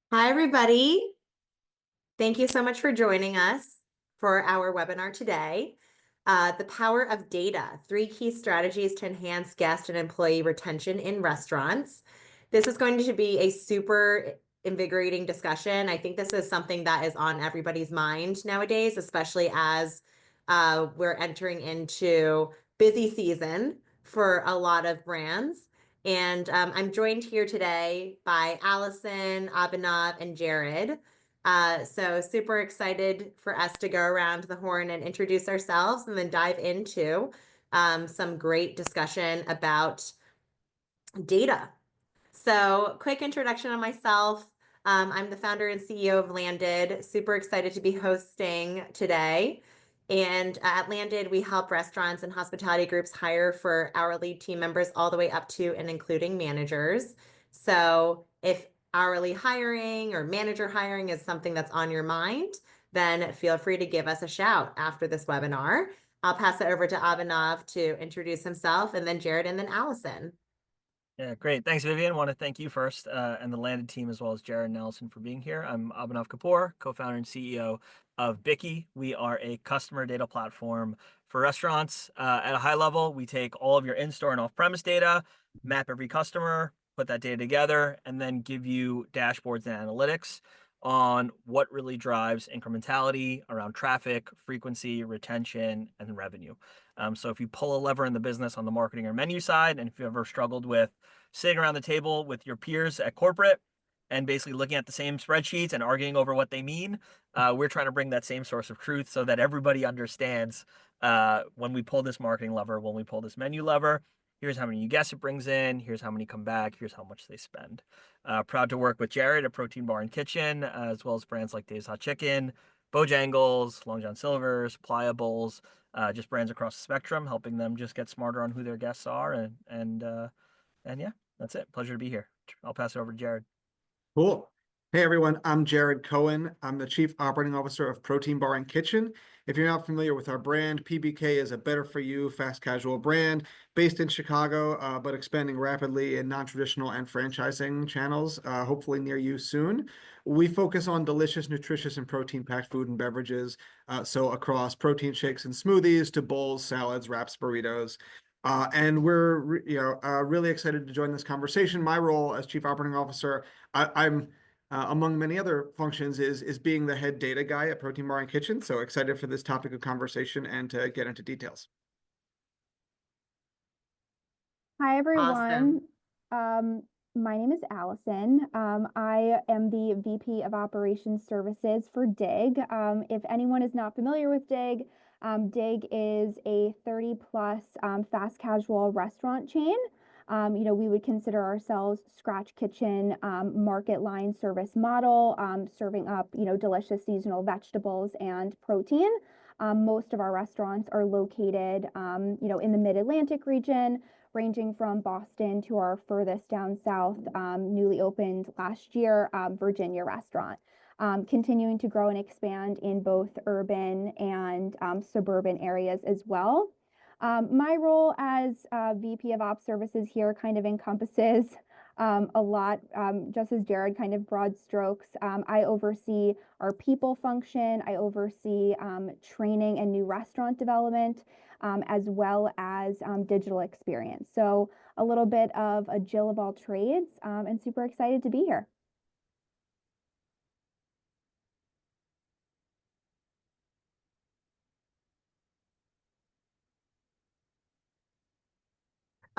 Hi, everybody. Thank you so much for joining us for our webinar today. The Power of Data, 3 Key Strategies to Enhance Guest and Employee Retention in Restaurants. This is going to be a super invigorating discussion. I think this is something that is on everybody's mind nowadays, especially as we're entering into busy season for a lot of brands. And I'm joined here today by Allison, Abhinav, and Jared. So super excited for us to go around the horn and introduce ourselves and then dive into some great discussion about data. So quick introduction on myself. I'm the founder and CEO of Landed. Super excited to be hosting today. And at Landed, we help restaurants and hospitality groups hire for hourly team members all the way up to and including managers. So if hourly hiring or manager hiring is something that's on your mind, then feel free to give us a shout after this webinar. I'll pass it over to Abhinav to introduce himself, and then Jared, and then Allison. Yeah, great. Thanks, Vivian. Want to thank you first and the Landed team, as well as Jared and Allison, for being here. I'm Abhinav Kapoor, co-founder and CEO of Bikky. We are a customer data platform for restaurants. At a high level, we take all of your in-store and off-premise data, map every customer, put that data together, and then give you dashboards and analytics on what really drives incrementality around traffic, frequency, retention, and revenue. So if you pull a lever in the business on the marketing or menu side, and if you've ever struggled with sitting around the table with your peers at corporate and basically looking at the same spreadsheets and arguing over what they mean, we're trying to bring that same source of truth so that everybody understands when we pull this marketing lever, when we pull this menu lever, here's how many new guests it brings in, here's how many come back, here's how much they spend. Proud to work with Jared at Protein Bar and Kitchen, as well as brands like Dave's Hot Chicken, Bojangles, Long John Silver's, Pliables, just brands across the spectrum, helping them just get smarter on who their guests are. And yeah, that's it. Pleasure to be here. I'll pass it over to Jared. Cool. Hey everyone, I'm Jared Cohen. I'm the Chief Operating Officer of Protein Bar and Kitchen. If you're not familiar with our brand, PBK is a better for you fast casual brand based in Chicago, but expanding rapidly in non-traditional and franchising channels, hopefully near you soon. We focus on delicious, nutritious, and protein-packed food and beverages, so across protein shakes and smoothies to bowls, salads, wraps, burritos. And we're really excited to join this conversation. My role as Chief Operating Officer, I'm among many other functions, is being the head data guy at Protein Bar and Kitchen. So excited for this topic of conversation and to get into details. Hi, everyone. Awesome. My name is Allison. I am the VP of Operations Services for DIG. If anyone is not familiar with DIG, DIG is a 30-plus fast casual restaurant chain. We would consider ourselves scratch kitchen, market line service model, serving up, delicious seasonal vegetables and protein. Most of our restaurants are located, in the Mid-Atlantic region, ranging from Boston to our furthest down south, newly opened last year, Virginia restaurant. Continuing to grow and expand in both urban and suburban areas as well. My role as VP of Ops Services here kind of encompasses a lot, just as Jared, kind of broad strokes. I oversee our people function. I oversee training and new restaurant development, as well as digital experience. So a little bit of a Jill of all trades, and super excited to be here.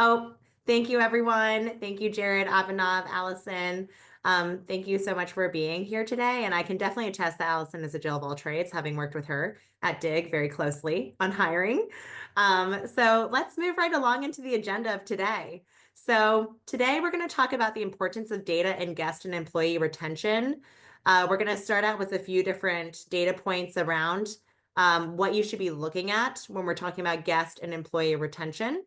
Oh, thank you, everyone. Thank you, Jared, Abhinav, Allison. Thank you so much for being here today. And I can definitely attest that Allison is a Jill of all trades, having worked with her at DIG very closely on hiring. So let's move right along into the agenda of today. So today we're going to talk about the importance of data in guest and employee retention. We're going to start out with a few different data points around what you should be looking at when we're talking about guest and employee retention.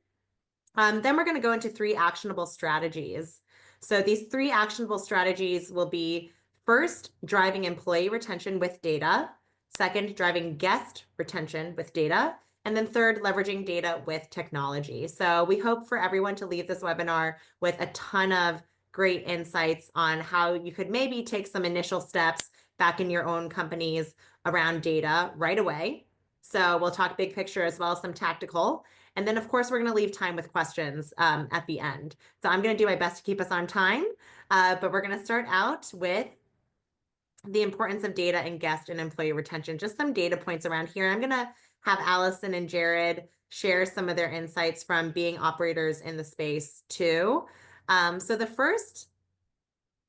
Then we're going to go into 3 actionable strategies. So these 3 actionable strategies will be: first, driving employee retention with data; second, driving guest retention with data; and then third, leveraging data with technology. So we hope for everyone to leave this webinar with a ton of great insights on how you could maybe take some initial steps back in your own companies around data right away. So we'll talk big picture as well as some tactical. And then, of course, we're going to leave time with questions at the end. So I'm going to do my best to keep us on time, but we're going to start out with the importance of data and guest and employee retention. Just some data points around here. I'm going to have Allison and Jared share some of their insights from being operators in the space too. So the first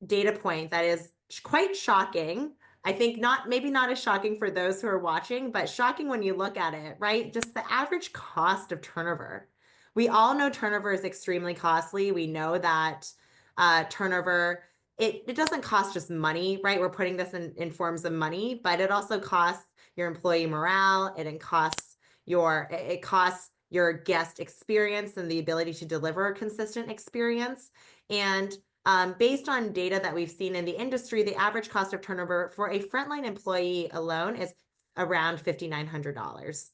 data point that is quite shocking, I think maybe not as shocking for those who are watching, but shocking when you look at it, right? Just the average cost of turnover. We all know turnover is extremely costly. We know that turnover, it doesn't cost just money, right? We're putting this in forms of money, but it also costs your employee morale. It costs your guest experience and the ability to deliver a consistent experience. And based on data that we've seen in the industry, the average cost of turnover for a frontline employee alone is around $5,900.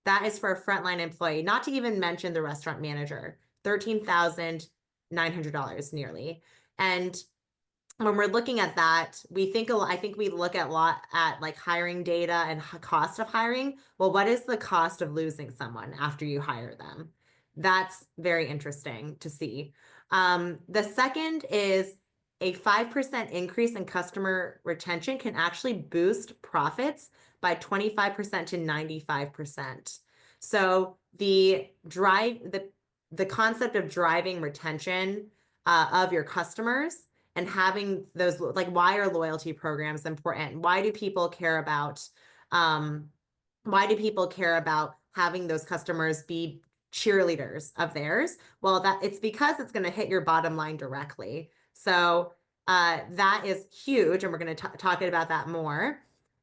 That is for a frontline employee, not to even mention the restaurant manager, $13,900 nearly. And when we're looking at that, I think we look at a lot at like hiring data and cost of hiring. Well, what is the cost of losing someone after you hire them? That's very interesting to see. The second is a 5% increase in customer retention can actually boost profits by 25% to 95%. So the concept of driving retention of your customers and having those, like, why are loyalty programs important? Why do people care about having those customers be cheerleaders of theirs? Well, it's because it's going to hit your bottom line directly. So that is huge, and we're going to talk about that more.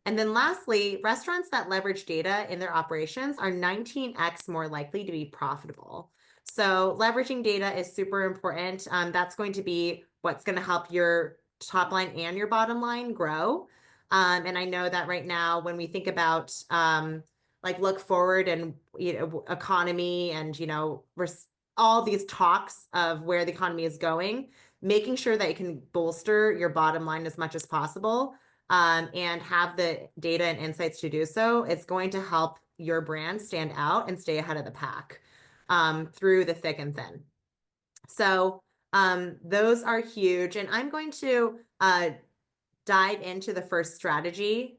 And then lastly, restaurants that leverage data in their operations are 19x more likely to be profitable. So leveraging data is super important. That's going to be what's going to help your top line and your bottom line grow. And I know that right now, when we think about like look forward and economy and all these talks of where the economy is going, making sure that you can bolster your bottom line as much as possible and have the data and insights to do so, it's going to help your brand stand out and stay ahead of the pack through the thick and thin. So those are huge. And I'm going to dive into the first strategy.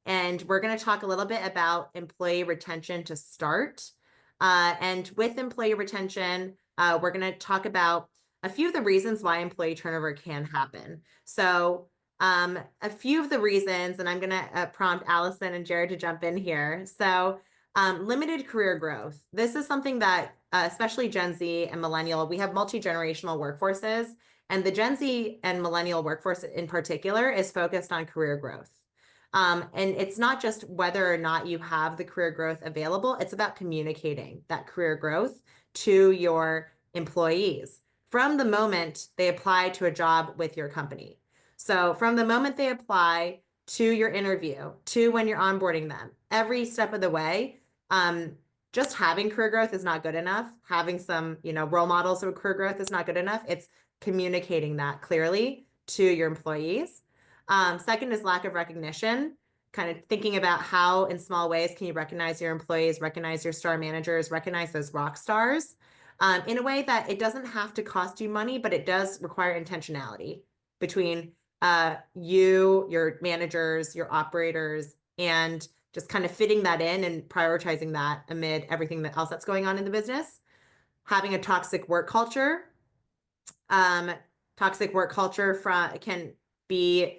And we're going to talk a little bit about employee retention to start. And with employee retention, we're going to talk about a few of the reasons why employee turnover can happen. So a few of the reasons, and I'm going to prompt Allison and Jared to jump in here. So limited career growth. This is something that especially Gen Z and millennial, we have multi-generational workforces, and the Gen Z and millennial workforce in particular is focused on career growth. And it's not just whether or not you have the career growth available, it's about communicating that career growth to your employees from the moment they apply to a job with your company. So from the moment they apply to your interview, to when you're onboarding them, every step of the way, just having career growth is not good enough. Having some, role models of career growth is not good enough. It's communicating that clearly to your employees. Second is lack of recognition, kind of thinking about how in small ways can you recognize your employees, recognize your star managers, recognize those rock stars in a way that it doesn't have to cost you money, but it does require intentionality between you, your managers, your operators, and just kind of fitting that in and prioritizing that amid everything else that's going on in the business. Having a toxic work culture. Toxic work culture can be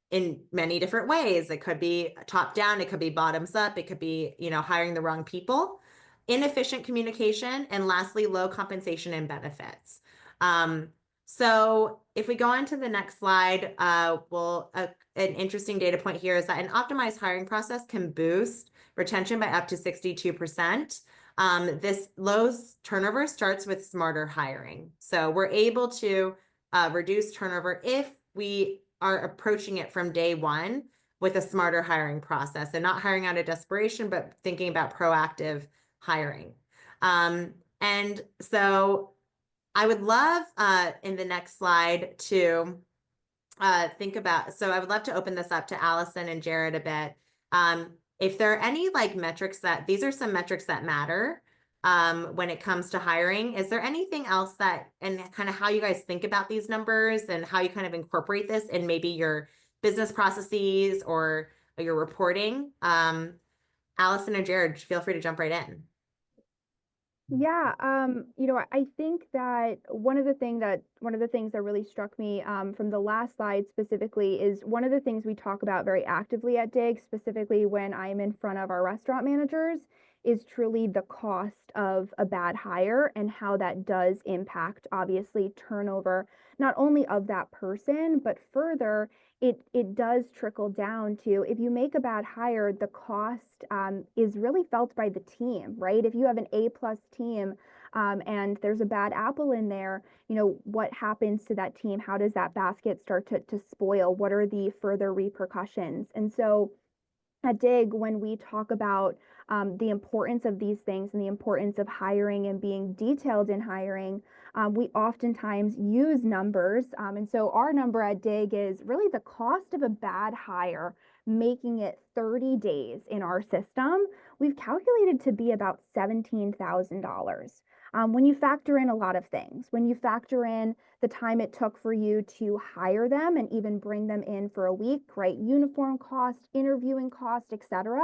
in many different ways. It could be top down, it could be bottoms up, it could be, hiring the wrong people, inefficient communication, and lastly, low compensation and benefits. So if we go on to the next slide, an interesting data point here is that an optimized hiring process can boost retention by up to 62%. This low turnover starts with smarter hiring. So we're able to reduce turnover if we are approaching it from day one with a smarter hiring process and not hiring out of desperation, but thinking about proactive hiring. And so I would love in the next slide to think about, so I would love to open this up to Allison and Jared a bit. If there are any like metrics that, these are some metrics that matter when it comes to hiring, is there anything else that, and kind of how you guys think about these numbers and how you kind of incorporate this in maybe your business processes or your reporting? Allison or Jared, feel free to jump right in. Yeah, I think that one of the things that really struck me from the last slide specifically is one of the things we talk about very actively at DIG, specifically when I'm in front of our restaurant managers, is truly the cost of a bad hire and how that does impact, obviously, turnover, not only of that person, but further, it does trickle down to if you make a bad hire, the cost is really felt by the team, right? If you have an A+ team and there's a bad apple in there, what happens to that team? How does that basket start to spoil? What are the further repercussions? And so at DIG, when we talk about the importance of these things and the importance of hiring and being detailed in hiring, we oftentimes use numbers. And so our number at DIG is really the cost of a bad hire, making it 30 days in our system. We've calculated to be about $17,000. When you factor in a lot of things, when you factor in the time it took for you to hire them and even bring them in for a week, right? Uniform cost, interviewing cost, etc.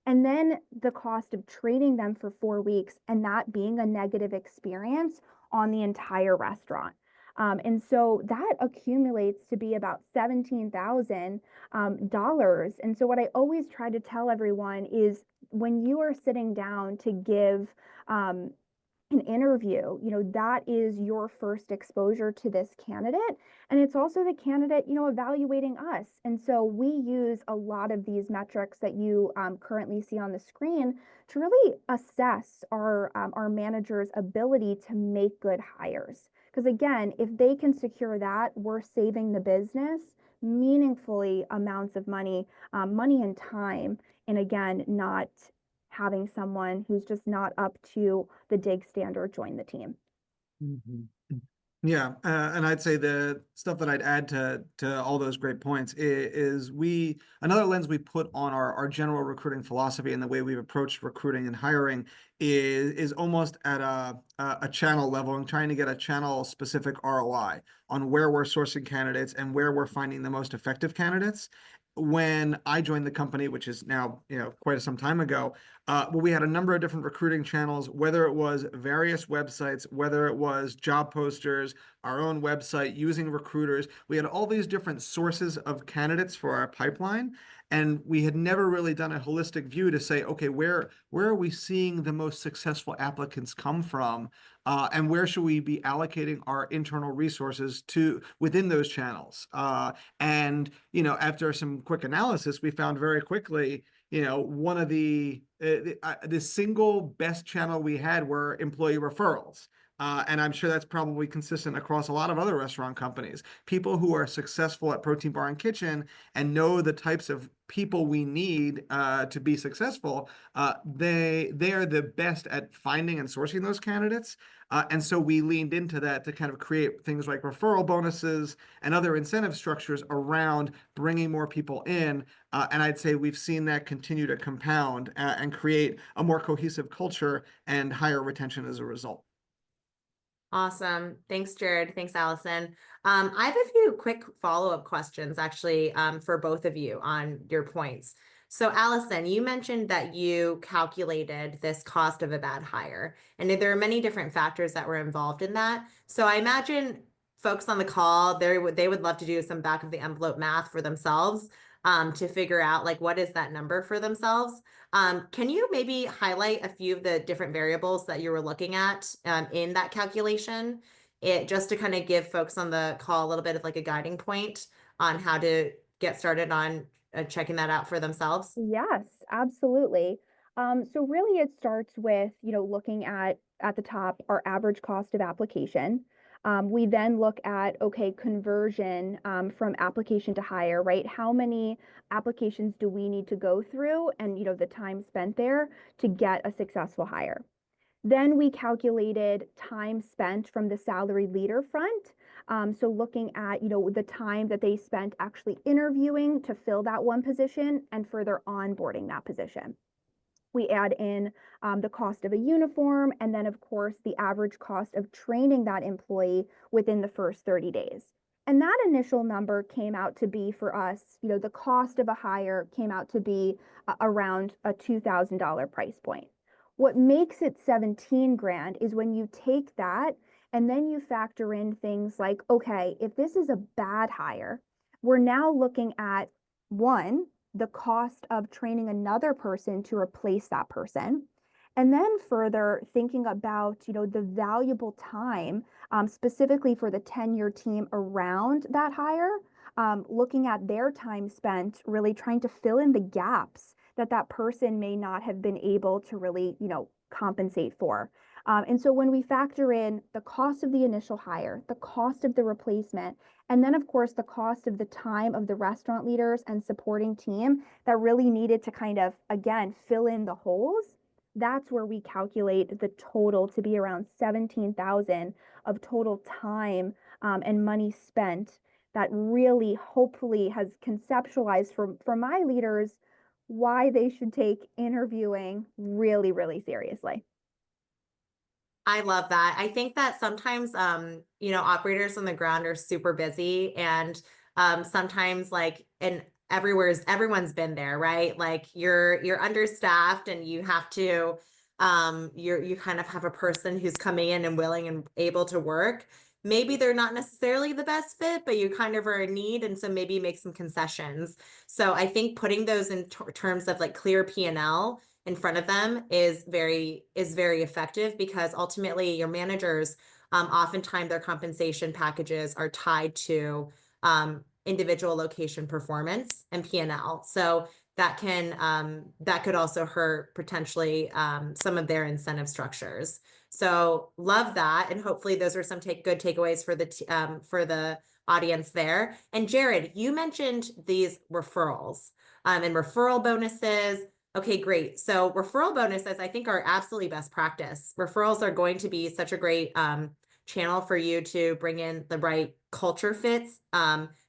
And then the cost of training them for 4 weeks and that being a negative experience on the entire restaurant. And so that accumulates to be about $17,000. And so what I always try to tell everyone is when you are sitting down to give an interview, that is your first exposure to this candidate. And it's also the candidate, evaluating us. And so we use a lot of these metrics that you currently see on the screen to really assess our managers' ability to make good hires. Because again, if they can secure that, we're saving the business meaningfully amounts of money, money and time, and again, not having someone who's just not up to the DIG standard join the team. Yeah, and I'd say the stuff that I'd add to all those great points is another lens we put on our general recruiting philosophy and the way we've approached recruiting and hiring is almost at a channel level and trying to get a channel specific ROI on where we're sourcing candidates and where we're finding the most effective candidates. When I joined the company, which is now quite some time ago, we had a number of different recruiting channels, whether it was various websites, whether it was job posters, our own website, using recruiters. We had all these different sources of candidates for our pipeline, and we had never really done a holistic view to say, okay, where are we seeing the most successful applicants come from, and where should we be allocating our internal resources to within those channels? And after some quick analysis, we found very quickly, one of the single best channel we had were employee referrals. And I'm sure that's probably consistent across a lot of other restaurant companies. People who are successful at Protein Bar and Kitchen and know the types of people we need to be successful, they are the best at finding and sourcing those candidates. And so we leaned into that to kind of create things like referral bonuses and other incentive structures around bringing more people in. And I'd say we've seen that continue to compound and create a more cohesive culture and higher retention as a result. Awesome. Thanks, Jared. Thanks, Allison. I have a few quick follow-up questions actually for both of you on your points. So Allison, you mentioned that you calculated this cost of a bad hire, and there are many different factors that were involved in that. So I imagine folks on the call, they would love to do some back of the envelope math for themselves to figure out like what is that number for themselves. Can you maybe highlight a few of the different variables that you were looking at in that calculation? Just to kind of give folks on the call a little bit of like a guiding point on how to get started on checking that out for themselves. Yes, absolutely. So really it starts with, looking at the top, our average cost of application. We then look at, okay, conversion from application to hire, right? How many applications do we need to go through and, the time spent there to get a successful hire? Then we calculated time spent from the salary leader front. So looking at, the time that they spent actually interviewing to fill that one position and further onboarding that position. We add in the cost of a uniform, and then of course the average cost of training that employee within the first 30 days. And that initial number came out to be for us, the cost of a hire came out to be around a $2,000 price point. What makes it 17 grand is when you take that and then you factor in things like, okay, if this is a bad hire, we're now looking at one, the cost of training another person to replace that person. And then further thinking about, the valuable time, specifically for the tenure team around that hire, looking at their time spent really trying to fill in the gaps that that person may not have been able to really, compensate for. And so when we factor in the cost of the initial hire, the cost of the replacement, and then of course the cost of the time of the restaurant leaders and supporting team that really needed to kind of, again, fill in the holes, that's where we calculate the total to be around 17,000 of total time and money spent that really hopefully has conceptualized for my leaders why they should take interviewing really, really seriously. I love that. I think that sometimes, operators on the ground are super busy and sometimes and everyone's been there, right? Like you're understaffed and you have to, you kind of have a person who's coming in and willing and able to work. Maybe they're not necessarily the best fit, but you kind of are in need. And so maybe make some concessions. So I think putting those in terms of like clear P&L in front of them is very effective, because ultimately your managers, oftentimes their compensation packages are tied to individual location performance and P&L. So that could also hurt potentially some of their incentive structures. So love that, and hopefully those are some good takeaways for the audience there. And Jared, you mentioned these referrals and referral bonuses. Okay, great. So referral bonuses, I think, are absolutely best practice. Referrals are going to be such a great channel for you to bring in the right culture fits,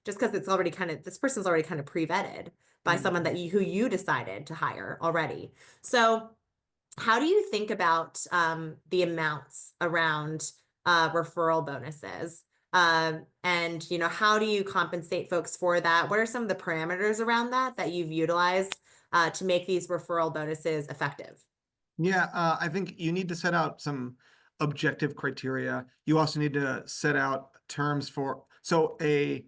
just because this person's already kind of pre-vetted by someone who you decided to hire already. So how do you think about the amounts around referral bonuses? And how do you compensate folks for that? What are some of the parameters around that you've utilized to make these referral bonuses effective? Yeah, I think you need to set out some objective criteria. You also need to set out terms for, so it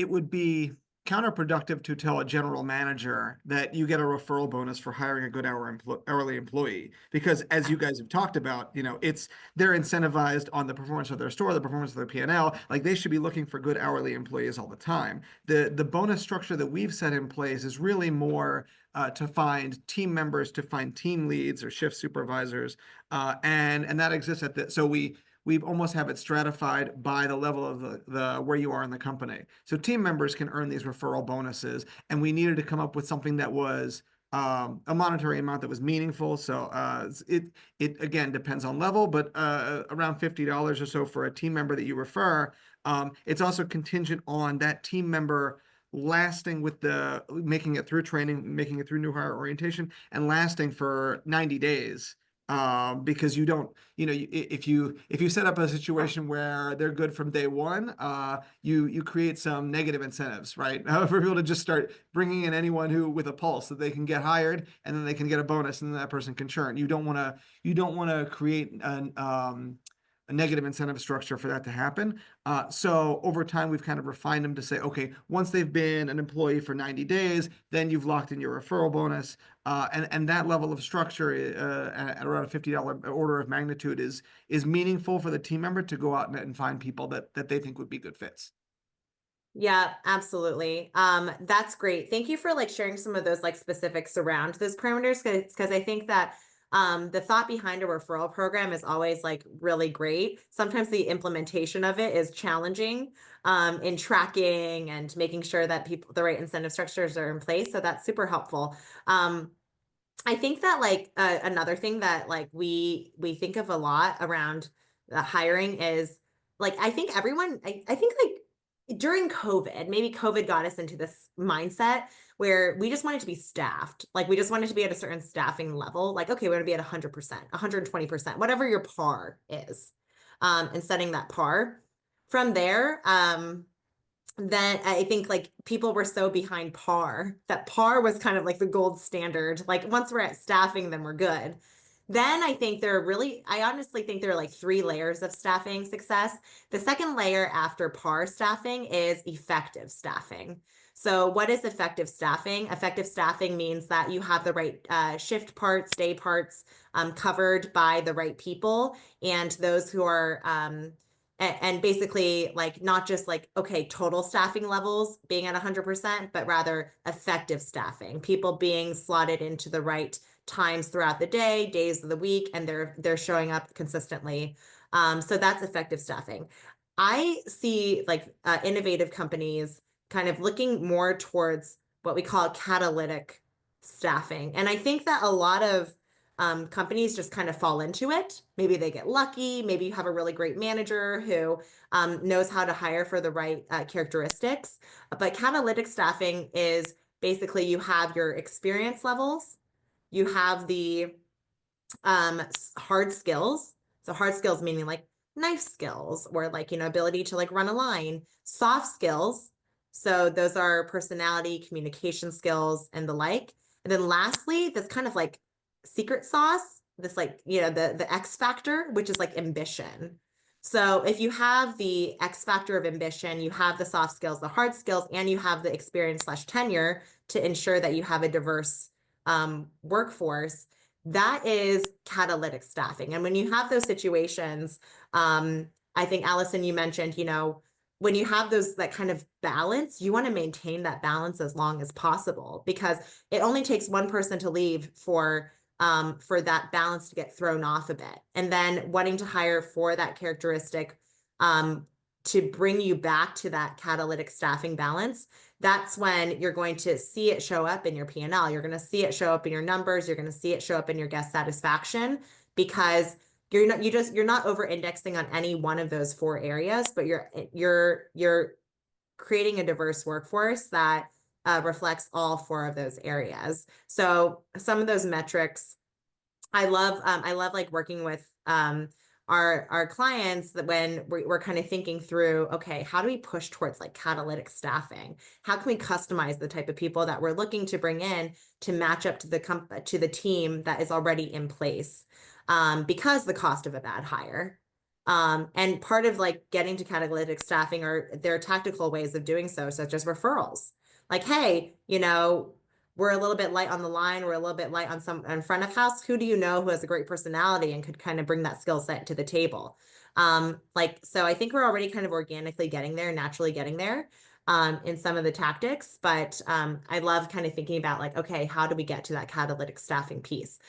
would be counterproductive to tell a general manager that you get a referral bonus for hiring a good hourly employee, because as you guys have talked about, they're incentivized on the performance of their store, the performance of their P&L. Like, they should be looking for good hourly employees all the time. The bonus structure that we've set in place is really more to find team members, to find team leads or shift supervisors, and that exists so we almost have it stratified by the level of the where you are in the company. So team members can earn these referral bonuses, and we needed to come up with something that was a monetary amount that was meaningful. So it again depends on level, but around $50 or so for a team member that you refer. It's also contingent on that team member lasting with making it through training, making it through new hire orientation, and lasting for 90 days. Because you don't, if you set up a situation where they're good from day one, you create some negative incentives, right? For people to just start bringing in anyone with a pulse that they can get hired, and then they can get a bonus, and then that person can churn. You don't want to create a negative incentive structure for that to happen. So over time, we've kind of refined them to say, okay, once they've been an employee for 90 days, then you've locked in your referral bonus. And that level of structure at around a $50 order of magnitude is meaningful for the team member to go out and find people that they think would be good fits. Yeah, absolutely. That's great. Thank you for sharing some of those specifics around those parameters, because I think that the thought behind a referral program is always really great. Sometimes the implementation of it is challenging in tracking and making sure that the right incentive structures are in place. So that's super helpful. I think that like another thing that like we think of a lot around the hiring is like I think everyone I think like during COVID, maybe COVID got us into this mindset where we just wanted to be staffed. Like we just wanted to be at a certain staffing level. Like, okay, we're gonna be at 100%, 120%, whatever your par is. And setting that par. From there, then I think like people were so behind par that par was kind of like the gold standard. Like once we're at staffing, then we're good. Then I think I honestly think there are like 3 layers of staffing success. The second layer after par staffing is effective staffing. So what is effective staffing? Effective staffing means that you have the right shift parts, day parts covered by the right people, and those who are and basically like not just like okay total staffing levels being at 100%, but rather effective staffing, people being slotted into the right times throughout the day, days of the week, and they're showing up consistently. So that's effective staffing. I see like innovative companies kind of looking more towards what we call catalytic staffing, and I think that a lot of companies just kind of fall into it. Maybe they get lucky. Maybe you have a really great manager who knows how to hire for the right characteristics. But catalytic staffing is basically you have your experience levels, you have the hard skills. So hard skills meaning like knife skills or like, ability to like run a line, soft skills. So those are personality, communication skills, and the like. And then lastly, this kind of like secret sauce, this like, the X factor, which is like ambition. So if you have the X factor of ambition, you have the soft skills, the hard skills, and you have the experience/tenure to ensure that you have a diverse workforce, that is catalytic staffing. And when you have those situations, I think Allison, you mentioned, when you have that kind of balance, you want to maintain that balance as long as possible because it only takes one person to leave for that balance to get thrown off a bit. And then wanting to hire for that characteristic to bring you back to that catalytic staffing balance, that's when you're going to see it show up in your P&L. You're going to see it show up in your numbers. You're going to see it show up in your guest satisfaction because you're not over indexing on any one of those 4 areas, but you're creating a diverse workforce that reflects all 4 of those areas. So some of those metrics, I love like working with our clients that when we're kind of thinking through, okay, how do we push towards like catalytic staffing? How can we customize the type of people that we're looking to bring in to match up to the team that is already in place? Because the cost of a bad hire. And part of like getting to catalytic staffing there are tactical ways of doing so, such as referrals. Like, hey, we're a little bit light on the line. We're a little bit light on some in front of house. Who do you know who has a great personality and could kind of bring that skill set to the table? So I think we're already kind of organically getting there, naturally getting there in some of the tactics. But I love kind of thinking about like, okay, how do we get to that catalytic staffing piece?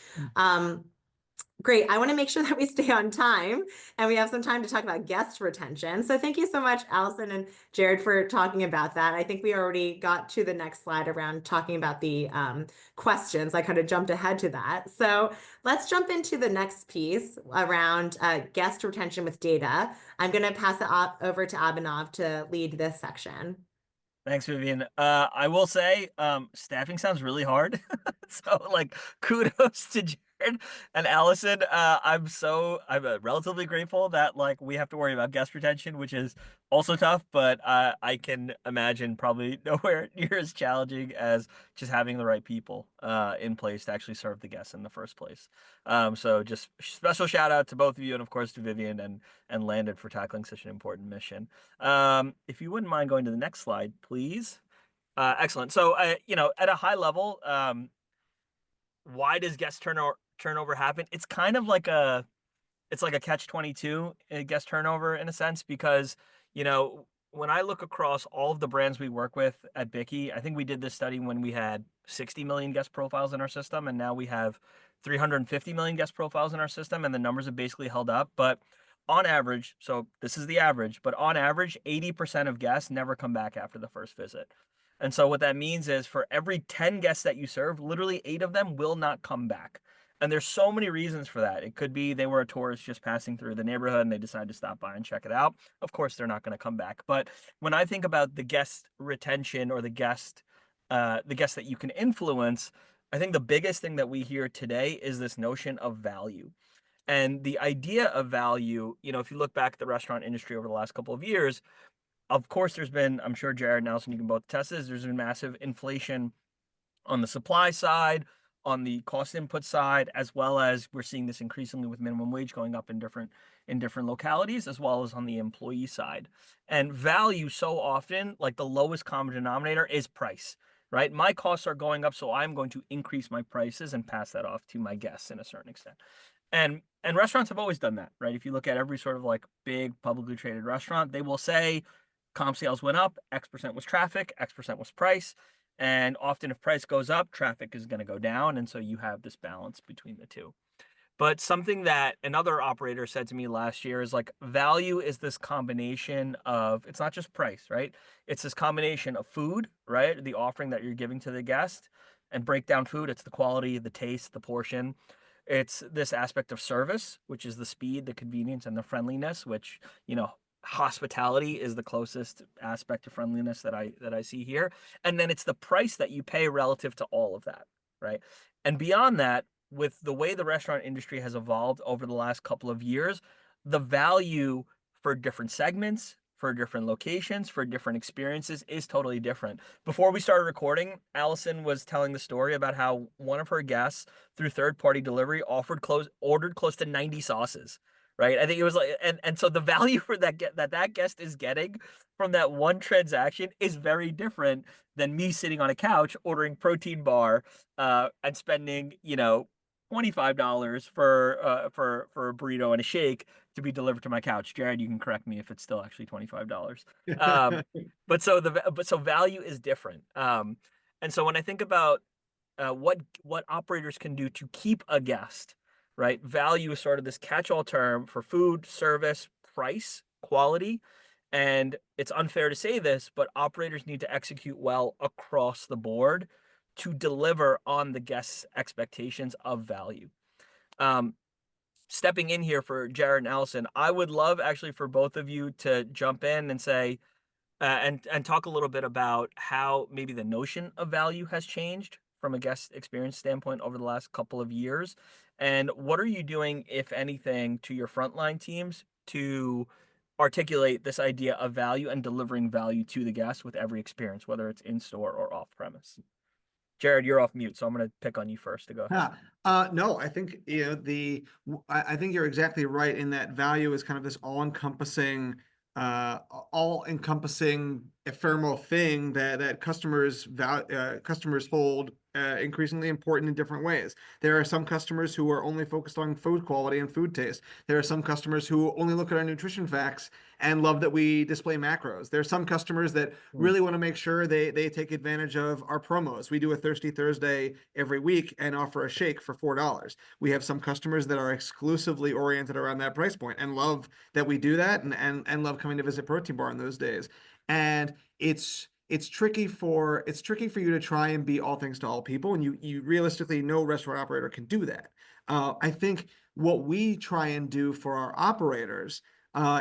Great. I want to make sure that we stay on time and we have some time to talk about guest retention. So thank you so much, Allison and Jared, for talking about that. I think we already got to the next slide around talking about the questions. I kind of jumped ahead to that. So let's jump into the next piece around guest retention with data. I'm going to pass it over to Abhinav to lead this section. Thanks, Vivian. I will say, staffing sounds really hard. So like kudos to Jared and Allison. I'm relatively grateful that like we have to worry about guest retention, which is also tough, but I can imagine probably nowhere near as challenging as just having the right people in place to actually serve the guests in the first place. So just special shout out to both of you and of course to Vivian and Landon for tackling such an important mission. If you wouldn't mind going to the next slide, please. Excellent. So, at a high level, why does guest turnover happen? It's kind of like it's like a catch-22 guest turnover in a sense, because, when I look across all of the brands we work with at Bikky, I think we did this study when we had 60 million guest profiles in our system, and now we have 350 million guest profiles in our system, and the numbers have basically held up. But on average, so this is the average, but on average, 80% of guests never come back after the first visit. And so what that means is for every 10 guests that you serve, literally 8 of them will not come back. And there's so many reasons for that. It could be they were a tourist just passing through the neighborhood and they decided to stop by and check it out. Of course, they're not going to come back. But when I think about the guest retention or the guest that you can influence, I think the biggest thing that we hear today is this notion of value. And the idea of value, if you look back at the restaurant industry over the last couple of years, of course, there's been, I'm sure Jared and Nelson, you can both attest this, there's been massive inflation on the supply side, on the cost input side, as well as we're seeing this increasingly with minimum wage going up in different localities, as well as on the employee side. And value so often, like the lowest common denominator, is price, right? My costs are going up, so I'm going to increase my prices and pass that off to my guests in a certain extent. And restaurants have always done that, right? If you look at every sort of like big publicly traded restaurant, they will say comp sales went up, X% was traffic, X% was price. And often if price goes up, traffic is going to go down. And so you have this balance between the two. But something that another operator said to me last year is like value is this combination of, it's not just price, right? It's this combination of food, right? The offering that you're giving to the guest, and break down food. It's the quality, the taste, the portion. It's this aspect of service, which is the speed, the convenience, and the friendliness, which, hospitality is the closest aspect to friendliness that I see here. And then it's the price that you pay relative to all of that, right? And beyond that, with the way the restaurant industry has evolved over the last couple of years, the value for different segments, for different locations, for different experiences is totally different. Before we started recording, Allison was telling the story about how one of her guests through third-party delivery ordered close to 90 sauces, right? I think it was like, and so the value for that guest is getting from that one transaction is very different than me sitting on a couch ordering protein bar and spending, $25 for a burrito and a shake to be delivered to my couch. Jared, you can correct me if it's still actually $25. But so value is different. And so when I think about what operators can do to keep a guest, right? Value is sort of this catch-all term for food, service, price, quality. And it's unfair to say this, but operators need to execute well across the board to deliver on the guest's expectations of value. Stepping in here for Jared and Allison, I would love actually for both of you to jump in and say, and talk a little bit about how maybe the notion of value has changed from a guest experience standpoint over the last couple of years. And what are you doing, if anything, to your frontline teams to articulate this idea of value and delivering value to the guest with every experience, whether it's in store or off premise? Jared, you're off mute, so I'm going to pick on you first to go ahead. No, I think I think you're exactly right in that value is kind of this all-encompassing ephemeral thing that customers hold increasingly important in different ways. There are some customers who are only focused on food quality and food taste. There are some customers who only look at our nutrition facts and love that we display macros. There are some customers that really want to make sure they take advantage of our promos. We do a Thirsty Thursday every week and offer a shake for $4. We have some customers that are exclusively oriented around that price point and love that we do that and love coming to visit Protein Bar on those days. And it's tricky for you to try and be all things to all people, and you realistically, no restaurant operator can do that. I think what we try and do for our operators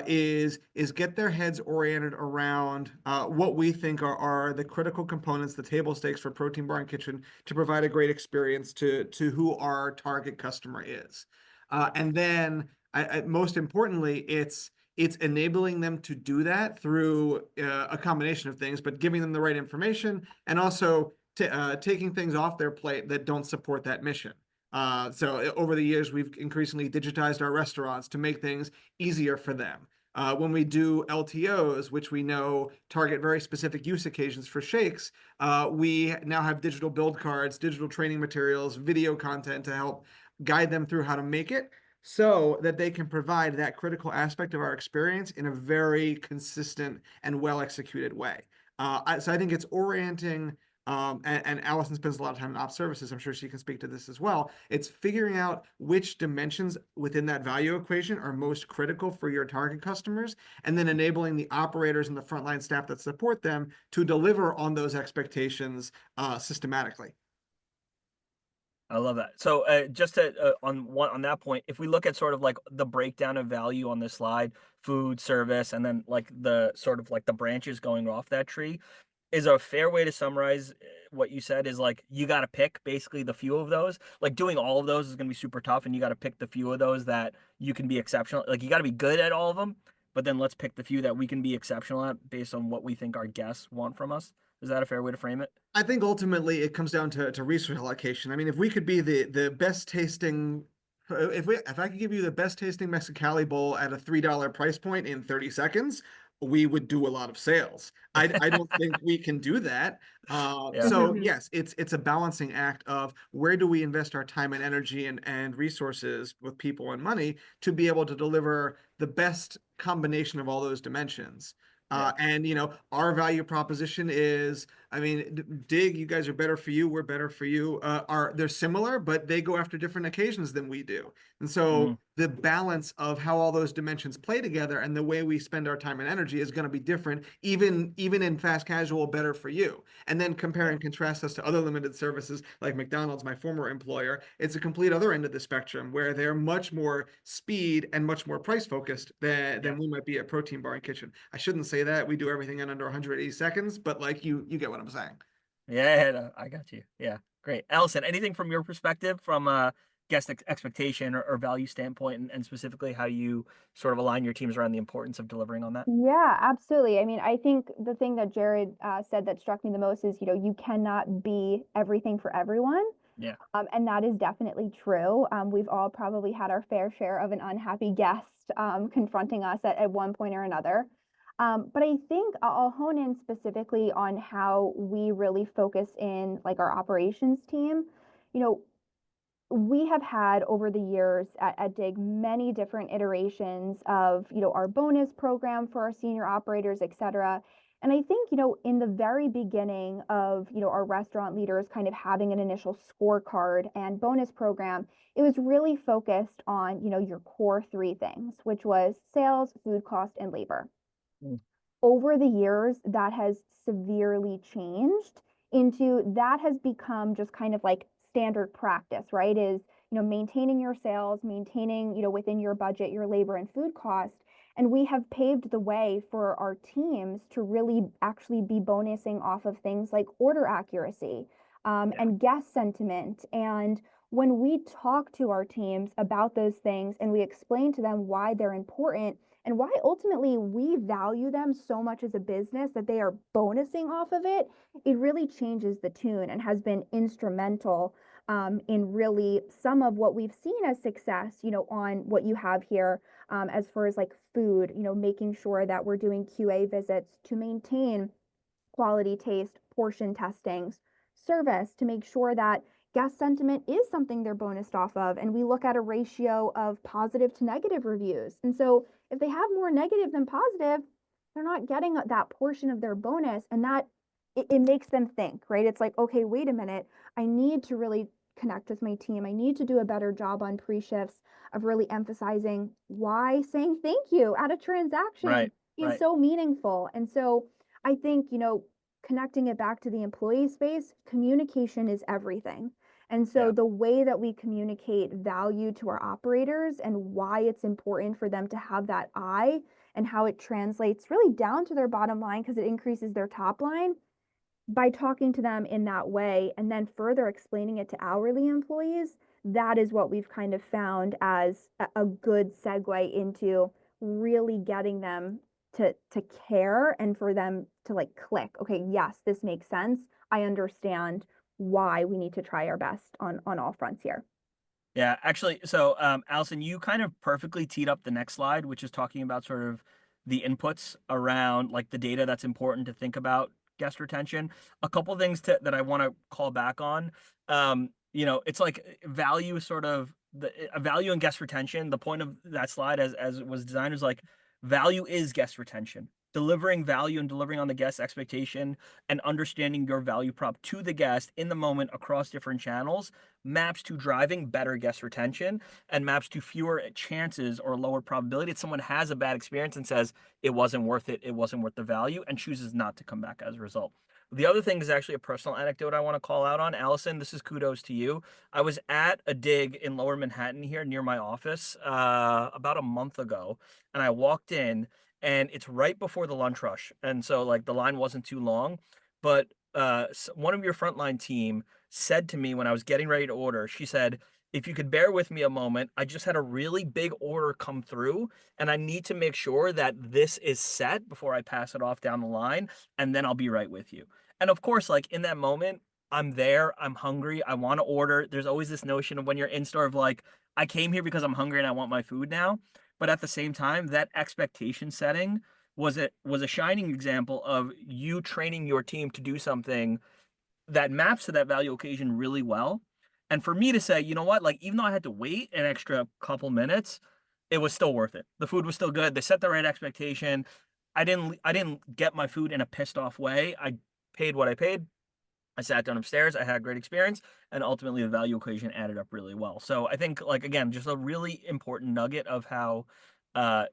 is get their heads oriented around what we think are the critical components, the table stakes for Protein Bar and Kitchen to provide a great experience to who our target customer is. And then, most importantly, it's enabling them to do that through a combination of things, but giving them the right information and also taking things off their plate that don't support that mission. So over the years, we've increasingly digitized our restaurants to make things easier for them. When we do LTOs, which we know target very specific use occasions for shakes, we now have digital build cards, digital training materials, video content to help guide them through how to make it, so that they can provide that critical aspect of our experience in a very consistent and well-executed way. So I think it's orienting and Allison spends a lot of time in ops services. I'm sure she can speak to this as well. It's figuring out which dimensions within that value equation are most critical for your target customers, and then enabling the operators and the frontline staff that support them to deliver on those expectations systematically. I love that. So just to on that point, if we look at sort of like the breakdown of value on this slide, food, service, and then like the sort of like the branches going off that tree, is a fair way to summarize what you said is like you got to pick basically the few of those. Like doing all of those is going to be super tough, and you got to pick the few of those that you can be exceptional. Like you got to be good at all of them, but then let's pick the few that we can be exceptional at based on what we think our guests want from us. Is that a fair way to frame it? I think ultimately it comes down to resource allocation. I mean, if we could be the best tasting, if I could give you the best tasting Mexicali bowl at a $3 price point in 30 seconds, we would do a lot of sales. I don't think we can do that. Yeah. So Mhm. yes, it's a balancing act of where do we invest our time and energy and resources with people and money to be able to deliver the best combination of all those dimensions. Yeah. And our value proposition is, I mean, Dig, you guys are better for you, we're better for you. They're similar, but they go after different occasions than we do. And so Mm, the balance of how all those dimensions play together and the way we spend our time and energy is going to be different, even in fast casual, better for you. And then compare yeah. and contrast us to other limited services like McDonald's, my former employer. It's a complete other end of the spectrum where they're much more speed and much more price focused than Yeah. we might be at Protein Bar and Kitchen. I shouldn't say that. We do everything in under 180 seconds, but like you get what I'm saying. Yeah, no, I got you. Yeah, great. Allison, anything from your perspective from a guest expectation or value standpoint, and specifically how you sort of align your teams around the importance of delivering on that? Yeah, absolutely. I mean, I think the thing that Jared said that struck me the most is, you cannot be everything for everyone. Yeah. And that is definitely true. We've all probably had our fair share of an unhappy guest confronting us at one point or another. But I think I'll hone in specifically on how we really focus in like our operations team. You know, we have had over the years at Dig many different iterations of, our bonus program for our senior operators, et cetera. And I think, in the very beginning of, our restaurant leaders kind of having an initial scorecard and bonus program, it was really focused on, your core three things, which was sales, food cost, and labor. Mm, Over the years, that has severely changed into that has become just kind of like standard practice, right? Is, maintaining your sales, maintaining, within your budget, your labor and food cost. And we have paved the way for our teams to really actually be bonusing off of things like order accuracy, yeah. and guest sentiment. And when we talk to our teams about those things and we explain to them why they're important, and why ultimately we value them so much as a business that they are bonusing off of it, it really changes the tune and has been instrumental in really some of what we've seen as success, on what you have here, as far as like food, making sure that we're doing QA visits to maintain quality taste, portion testings, service to make sure that guest sentiment is something they're bonused off of. And we look at a ratio of positive to negative reviews. And so if they have more negative than positive, they're not getting that portion of their bonus. And that it makes them think, right? It's like, okay, wait a minute. I need to really connect with my team. I need to do a better job on pre-shifts of really emphasizing why saying thank you at a transaction Right. is Right. so meaningful. And so I think, connecting it back to the employee space, communication is everything. And so Yeah. the way that we communicate value to our operators and why it's important for them to have that eye and how it translates really down to their bottom line because it increases their top line by talking to them in that way and then further explaining it to hourly employees, that is what we've kind of found as a good segue into really getting them to care and for them to like click, okay, yes, this makes sense. I understand why we need to try our best on all fronts here. Yeah, actually, so Allison, you kind of perfectly teed up the next slide, which is talking about sort of the inputs around like the data that's important to think about guest retention. A couple things that I want to call back on. It's like value is sort of a value in guest retention. The point of that slide as it was designed was like value is guest retention. delivering value and delivering on the guest expectation and understanding your value prop to the guest in the moment across different channels maps to driving better guest retention and maps to fewer chances or lower probability that someone has a bad experience and says it wasn't worth it, it wasn't worth the value, and chooses not to come back as a result. The other thing is actually a personal anecdote I want to call out on. Allison, this is kudos to you. I was at a dig in Lower Manhattan here near my office about a month ago, and I walked in, and it's right before the lunch rush, and so like the line wasn't too long, but one of your frontline team said to me when I was getting ready to order, she said, "If you could bear with me a moment, I just had a really big order come through, and I need to make sure that this is set before I pass it off down the line, and then I'll be right with you." And of course, like in that moment, I'm there, I'm hungry, I want to order. There's always this notion of when you're in store of like, I came here because I'm hungry and I want my food now. But at the same time, that expectation setting was a shining example of you training your team to do something that maps to that value occasion really well. And for me to say, you know what, like even though I had to wait an extra couple minutes, it was still worth it. The food was still good. They set the right expectation. I didn't get my food in a pissed off way. I paid what I paid. I sat down upstairs. I had a great experience, and ultimately the value equation added up really well. So I think, like again, just a really important nugget of how uh,